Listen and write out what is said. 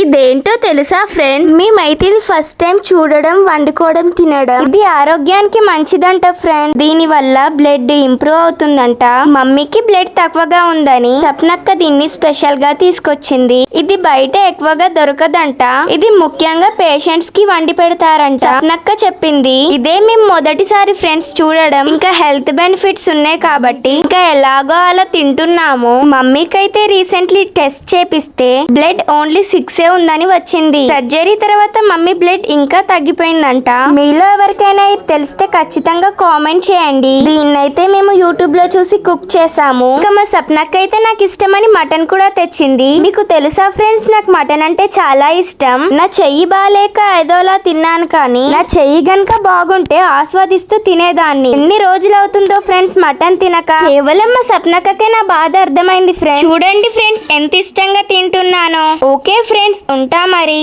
ఇదేంటో తెలుసా ఫ్రెండ్, మేమైతే ఇది ఫస్ట్ టైం చూడడం, వండుకోవడం, తినడం. ఇది ఆరోగ్యానికి మంచిదంట ఫ్రెండ్. దీని వల్ల బ్లడ్ ఇంప్రూవ్ అవుతుందంట. మమ్మీకి బ్లడ్ తక్కువగా ఉందని సప్నక్క దీన్ని స్పెషల్ గా తీసుకొచ్చింది. ఇది బయట ఎక్కువగా దొరకదంట. ఇది ముఖ్యంగా పేషెంట్స్ కి వండి పెడతారంట. సప్నక్క చెప్పింది. ఇదే మేము మొదటిసారి ఫ్రెండ్స్ చూడడం. ఇంకా హెల్త్ బెనిఫిట్స్ ఉన్నాయి కాబట్టి ఇంకా ఎలాగో అలా తింటున్నాము. మమ్మీకైతే రీసెంట్లీ టెస్ట్ చేపిస్తే బ్లడ్ ఓన్లీ 6 ఉందని వచ్చింది. సర్జరీ తర్వాత మమ్మీ బ్లడ్ ఇంకా తగ్గిపోయిందంట. మీలో ఎవరికైనా ఇది తెలిస్తే ఖచ్చితంగా కామెంట్ చేయండి. దీన్నైతే మేము యూట్యూబ్ లో చూసి కుక్ చేసాము. ఇంకా మా సప్నక్క అయితే నాకు ఇష్టమని మటన్ కూడా తెచ్చింది. మీకు తెలుసా ఫ్రెండ్స్, నాకు మటన్ అంటే చాలా ఇష్టం. నా చెయ్యి బాలేక ఏదోలా తిన్నాను, కానీ నా చెయ్యి గనక బాగుంటే ఆస్వాదిస్తూ తినేదాన్ని. ఎన్ని రోజులు అవుతుందో ఫ్రెండ్స్ మటన్ తినక. కేవలం మా సప్నక్కకే నా బాధ అర్థమైంది ఫ్రెండ్స్. చూడండి ఫ్రెండ్స్ ఎంత ఇష్టంగా తింటున్నానో. ఓకే ఫ్రెండ్స్, ఉంటా మరి.